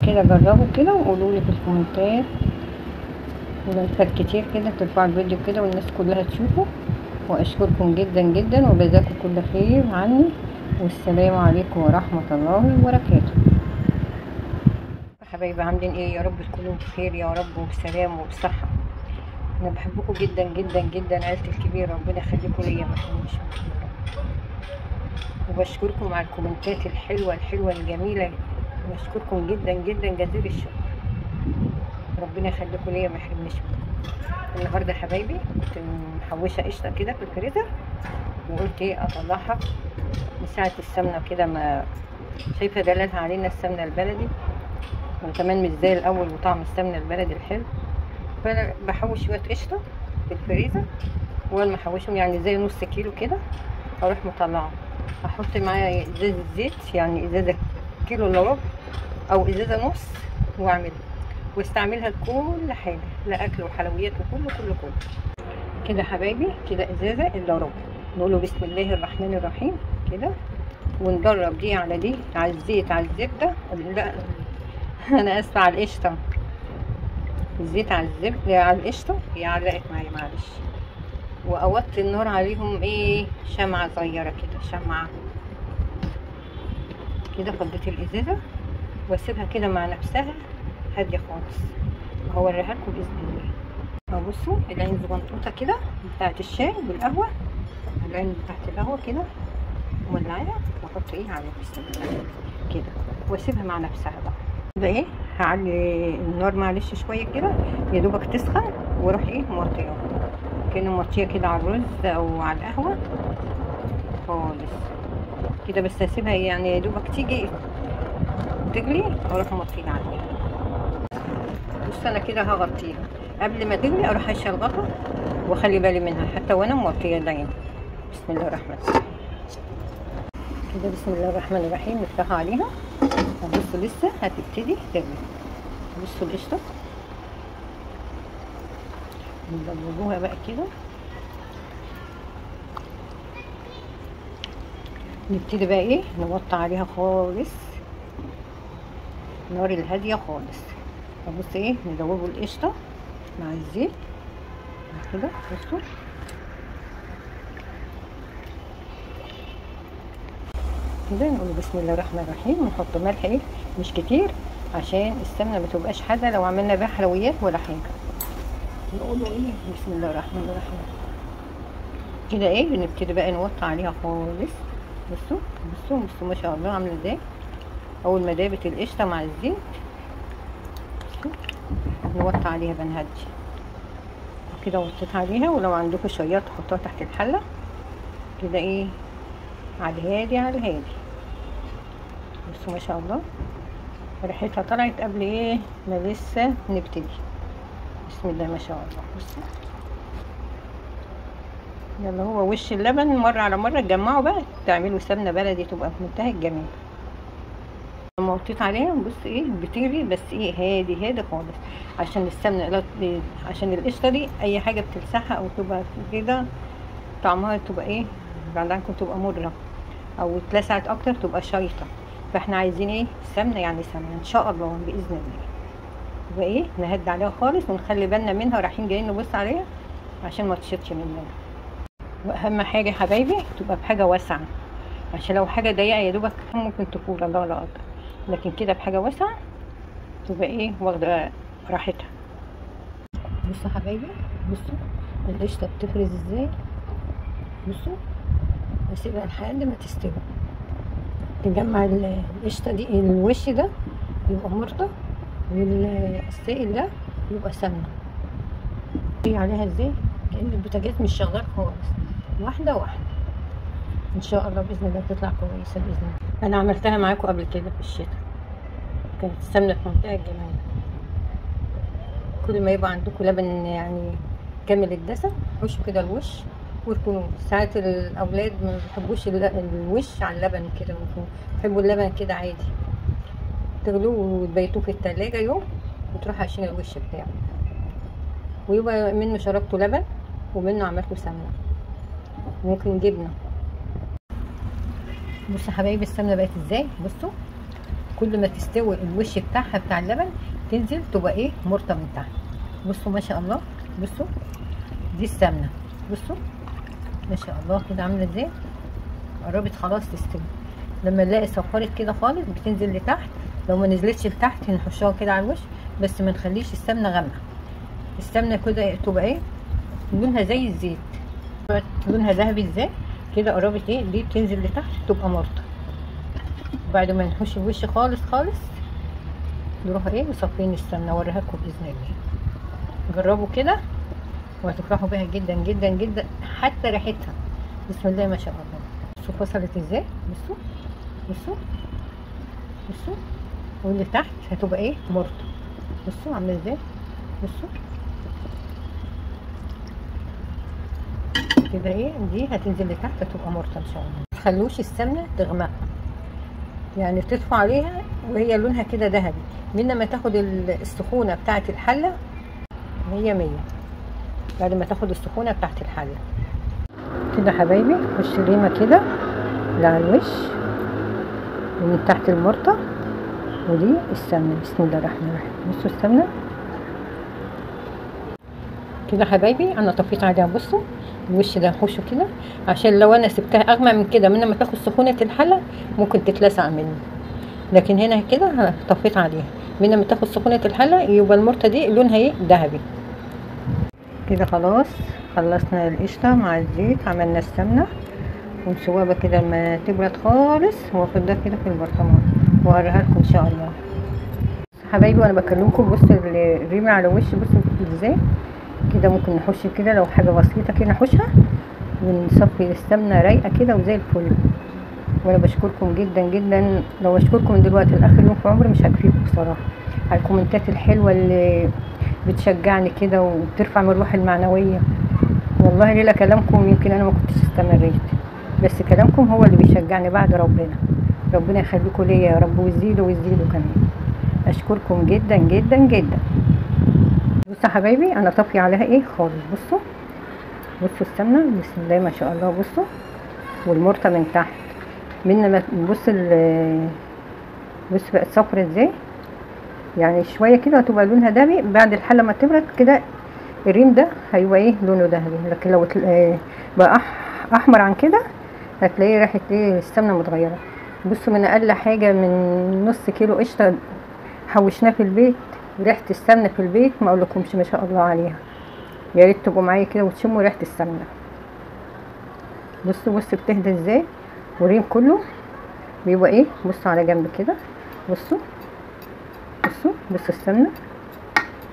كده جربوا كده وقولوا لي في الكومنتات، ولايكات كتير كده ترفعوا الفيديو كده والناس كلها تشوفه. واشكركم جدا جدا وجزاكم كل خير عني، والسلام عليكم ورحمة الله وبركاته. حبايبي عاملين ايه؟ يا رب تكونوا بخير يا رب وبسلام وبصحة. انا بحبكم جدا جدا جدا، عيلتي الكبيرة، ربنا يخليكم ليا ما تكونوش. وبشكركم على الكومنتات الحلوة الجميلة، بشكركم جدا جدا جزيل الشكر. ربنا يخليكم ليا ما يحرمنيش منكم. النهارده يا حبايبي كنت محوشه قشطه كده في الفريزر، وقلت ايه اطلعها من ساعه السمنه كده، ما شايفه دلالها علينا السمنه البلدي، وكمان مش زي الاول وطعم السمنه البلدي الحلو. فانا بحوش شويه قشطه في الفريزر، واول ما احوشهم يعني زي نص كيلو كده اروح مطلعه، احط معايا ازازه زيت، يعني ازازه كيلو الا ربع او ازازه نص، واعملها واستعملها لكل حاجه، لاكل وحلويات وكله كده حبايبي. كده ازازه الا ربع، نقوله بسم الله الرحمن الرحيم كده، ونجرب دي على دي، على الزيت على الزبده، لا انا اسفه، على القشطه، الزيت على الزبده على القشطه، هي علقت معايا معلش. واوطي النار عليهم ايه، شمعه صغيره كده، شمعه كده. فضيت الازازه واسيبها كده مع نفسها هاديه خالص، وهوريها لكم باذن الله. بصوا العين زبنطوطه كده بتاعت الشاي والقهوه، العين بتاعت القهوه كده مولعاها، واحط ايه على كده واسيبها مع نفسها بقى. كده ايه، هعلي النار معلش شويه كده يا دوبك تسخن، واروح ايه موطيها كأنه موطيه كده على الرز او على القهوه خالص كده، بس هسيبها يعني يا دوبك تيجي تغلي اروح موطيها عليها. بص انا كده هغطيها قبل ما تغلي، اروح اشيل الغطا واخلي بالي منها حتى وانا موطيه العين. بسم الله الرحمن الرحيم كده، بسم الله الرحمن الرحيم نفتحها عليها. بصوا لسه هتبتدي تغلي، بصوا القشطه نضربوها بقى كده، نبتدي بقى ايه نوطي عليها خالص، النار الهاديه خالص. فبص ايه ندوبوا القشطه مع الزيت كده، بصوا كده. نقول بسم الله الرحمن الرحيم، ونحط ملح ايه مش كتير عشان السمنه ما تبقاش حادة لو عملنا بيها حلويات ولا حاجه. نقول ايه بسم الله الرحمن الرحيم كده، ايه بنبتدي بقى نوطي عليها خالص. بصوا ما شاء الله عامله ازاي، اول ما دابت القشطه مع الزيت بصوا نوطي عليها بنهدي كده. وطيت عليها، ولو عندكم شياط تحطوها تحت الحله كده، ايه على الهادي على الهادي. بصوا ما شاء الله ريحتها طلعت قبل ايه ما لسه نبتدي. بسم الله ما شاء الله. بصوا يلا، هو وش اللبن مره على مره تجمعوا بقى تعملوا سمنه بلدي تبقى في منتهى الجمال. لما وطيت عليها بص ايه بتغلي، بس ايه هادي خالص، عشان السمنه عشان القشطه دي اي حاجه بتلسعها او تبقى كده طعمها تبقى ايه بعد عنكم تبقى مره، او اتلسعت اكتر تبقى شيطه. فاحنا عايزين ايه سمنه، يعني سمنه ان شاء الله باذن الله. يبقى ايه نهدي عليها خالص ونخلي بالنا منها، رايحين جايين نبص عليها عشان ما تشطش مننا. واهم حاجه يا حبايبي تبقى بحاجه واسعه، عشان لو حاجه ضيقه يا دوبك ممكن تفور، الله لا اقدر، لكن كده بحاجه واسعه تبقى ايه واخده راحتها. بصوا يا حبايبي، بصوا القشطه بتفرز ازاي، بصوا بسيبها لحد ما تستوي، تجمع القشطه دي، الوش ده يبقى مرطب والسائل ده يبقى سمنه. عليها ازاي كأن البوتاجاز مش شغال خالص، واحده واحده ان شاء الله باذن الله تطلع كويسه باذن الله. انا عملتها معاكم قبل كده في الشتاء، كانت السمنه في منتهى الجمال. كل ما يبقى عندكم لبن يعني كامل الدسم حشوا كده الوش واركنوه. ساعات الاولاد ما بيحبوش الوش على اللبن كده، بيحبوا اللبن كده عادي، تغلوه وتبيتوه في التلاجة يوم وتروحوا عشان الوش بتاعه، ويبقى منه شربتوا لبن ومنه عملتوا سمنه، ممكن جبنه. بصوا حبايبي السمنه بقت ازاي، بصوا كل ما تستوي الوش بتاعها بتاع اللبن تنزل تبقى ايه مرطه من تحت. بصوا ما شاء الله، بصوا دي السمنه، بصوا ما شاء الله كده عامله ازاي، قربت خلاص تستوي. لما نلاقي صفرت كده خالص بتنزل لتحت، لو ما نزلتش لتحت نحشها كده على الوش، بس ما نخليش السمنه غامقه. السمنه كده تبقى ايه لونها زي الزيت، لونها ذهبي ازاي كده، قربت ايه دي تنزل لتحت تبقى مرطه. بعد ما نحش الوش خالص خالص نروح ايه مصفين السمنه، اوريها لكم باذن الله. جربوا كده وهتفرحوا بيها جدا جدا جدا، حتى ريحتها بسم الله ما شاء الله. بصوا فصلت ازاي، بصوا بصوا بصوا، واللي تحت هتبقى ايه مرطه، بصوا عامله ازاي، بصوا كده ايه دي هتنزل لتحت هتبقى مرطه ان شاء الله. متخلوش السمنه تغمق، يعني تطفوا عليها وهي لونها كده ذهبي، من ما تاخد السخونه بتاعه الحله 100 بعد ما تاخد السخونه بتاعه الحله كده حبايبي. خش ريمه كده على الوش ومن تحت المرطه، ودي السمنه بسم الله الرحمن الرحيم. بصوا السمنه كده حبايبي انا طفيت عليها. بصوا الوش ده نحوشه كده، عشان لو انا سبتها اغمق من كده من ما تاخد سخونه الحله ممكن تتلسع مني، لكن هنا كده طفيت عليها من ما تاخد سخونه الحله يبقى المرطه دي لونها ايه ذهبي كده. خلاص خلصنا القشطه مع الزيت، عملنا السمنه ونسويها بقى كده لما تبرد خالص، واخد ده كده في البرطمان واوريها لكم ان شاء الله. حبايبي وانا بكلمكم بصوا الريمه على وشي، بصوا ازاي كده ممكن نحش كده لو حاجه بسيطه كده نحشها ونصفي السمنه رايقه كده وزي الفل. وانا بشكركم جدا جدا، لو اشكركم من دلوقتي لاخر يوم في عمري مش هكفيكم بصراحه على الكومنتات الحلوه اللي بتشجعني كده وبترفع من الروح المعنويه. والله لولا كلامكم يمكن انا ما كنتش استمريت، بس كلامكم هو اللي بيشجعني بعد ربنا. ربنا يخليكم ليا يا رب ويزيدوا ويزيدوا كمان. اشكركم جدا جدا جدا. بصوا يا حبايبي انا طافيه عليها ايه خالص، بصوا بصوا السمنه بسم الله ما شاء الله، بصوا والمرطه من تحت من ما بص بص بقت صفرا ازاي، يعني شويه كده هتبقى لونها ذهبي. بعد الحله ما تبرد كده الريم ده هيبقى ايه لونه ذهبي، لكن لو بقى احمر عن كده هتلاقيه ريحه ايه السمنه متغيره. بصوا من اقل حاجه من نص كيلو قشطه حوشناه في البيت، ريحه السمنه في البيت ما اقولكمش ما شاء الله عليها. يا ريت تبقوا معايا كده وتشموا ريحه السمنه. بصوا بصوا بتهدى ازاي، والريم كله بيبقى ايه، بصوا على جنب كده، بصوا بصوا بصوا السمنه،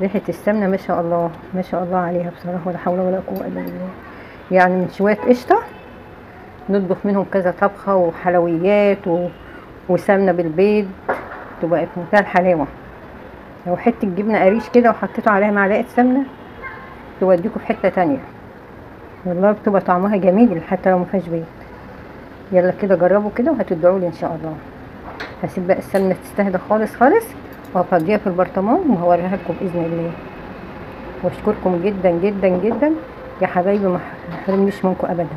ريحه السمنه ما شاء الله ما شاء الله عليها بصراحه، ولا حول ولا قوه الا بالله. يعني من شويه قشطه نطبخ منهم كذا طبخه وحلويات وسمنه بالبيض تبقى في منتهى الحلاوه. لو حته جبنه قريش كده وحطيتوا عليها معلقه سمنه توديكوا في حته تانية، والله بتبقى طعمها جميل حتى لو مفيهاش بيض. يلا كده جربوا كده وهتدعوا لي ان شاء الله. هسيب بقى السمنه تستهدى خالص خالص وهفضيها في البرطمان وهوريها لكم باذن الله. واشكركم جدا جدا جدا يا حبايبي، ما حرمنيش منكم ابدا.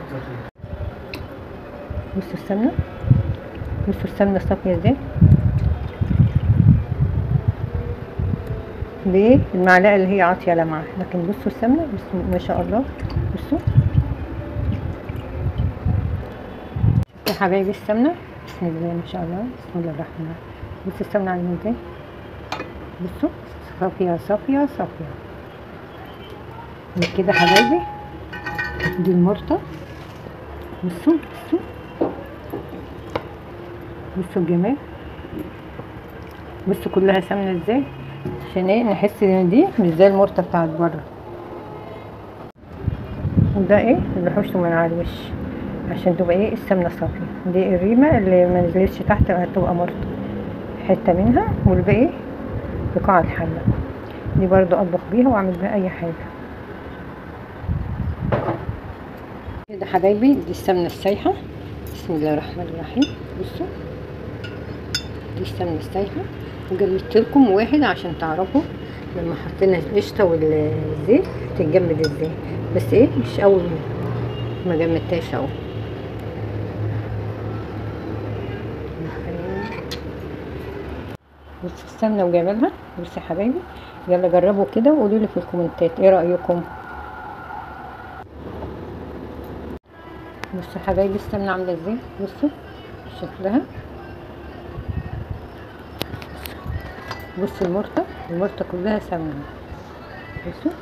بصوا السمنه، بصوا السمنه صافيه ازاي، ليه المعلقه اللي هي عاطيه لمعه، لكن بصوا السمنه بسم ما شاء الله. بصوا يا حبايبي السمنه بسم الله ما شاء الله، بسم الله الرحمن الرحيم. بصوا السمنه عامله ازاي، بصوا صافيه صافيه صافيه كده حبايبي. دي المرطه، بصوا بصوا بصوا الجمال، بصوا كلها سمنه ازاي، عشان ايه نحس ان دي مش زي المرطه بتاعت بره. وده ايه اللي حشته من على الوش عشان تبقى ايه السمنه صافيه. دي الريمه اللي ما نزلتش تحت هتبقى مرطه حته منها، والباقي بقاع الحله دي برضو اطبخ بيها واعمل بيها اي حاجه كده حبايبي. دي السمنه السايحه بسم الله الرحمن الرحيم. بصوا دي السمنه السايحه، وجمدت لكم واحد عشان تعرفوا لما حطينا القشطه والزيت تتجمد ازاي، بس ايه مش اول ما جمدتهاش اهو. بصوا السمنه وجمالها. بصوا يا حبايبي، يلا جربوا كده وقولوا لي في الكومنتات ايه رايكم. بصوا يا حبايبي السمنه عامله ازاي، بصوا شكلها. بصوا المرطه كلها سمنه. بصوا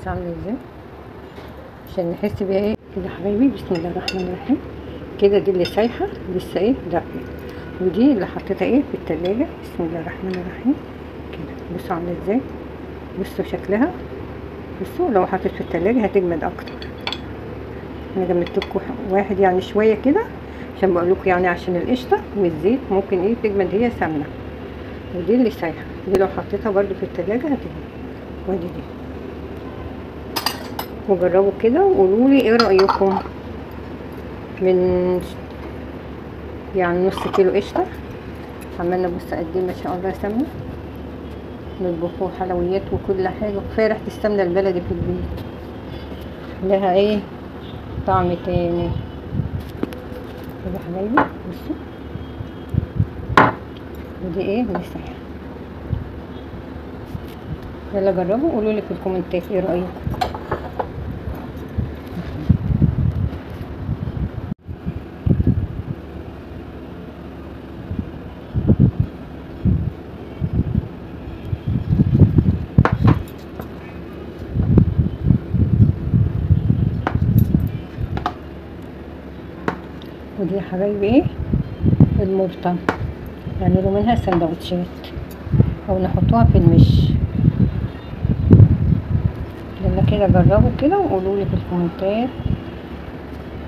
بس عامله ازاي عشان نحس بيها ايه كده يا حبايبي. بسم الله الرحمن الرحيم. كده دي اللي سايحه لسه ايه دافيه، ودي اللي حطيتها ايه في التلاجة. بسم الله الرحمن الرحيم كده. بصوا عامله ازاي، بصوا شكلها. بصوا لو حطيت في التلاجة هتجمد اكتر. انا جمدتلكوا واحد يعني شويه كده عشان بقولكوا يعني عشان القشطه والزيت ممكن ايه تجمد هي سمنه. ودي اللي سايحه، دي لو حطيتها برضو في التلاجة هتجمد. ودي دي. وجربوا كده وقولوا لي ايه رايكم. من يعني نص كيلو قشطه عملنا بص قد ايه ما شاء الله سمنه. نطبخوا حلويات وكل حاجه. كفايه ريحه السمنه البلدي في البيت لها ايه طعم تاني كده يا حبايبي. بصوا ودي ايه دي سايحه. يلا جربوا وقولوا لي في الكومنتات ايه رايكم. ودي يا حبايبي ايه المرطة، نعملوا منها سندوتشات او نحطوها في المش. يلا كده جربوا كده وقولوا لي في الكومنتات.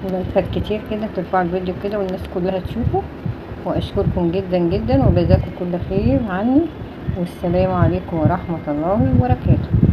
ولايكات كتير كده ترفعوا الفيديو كده والناس كلها تشوفه. واشكركم جدا جدا وجزاكم كل خير عني. والسلام عليكم ورحمة الله وبركاته.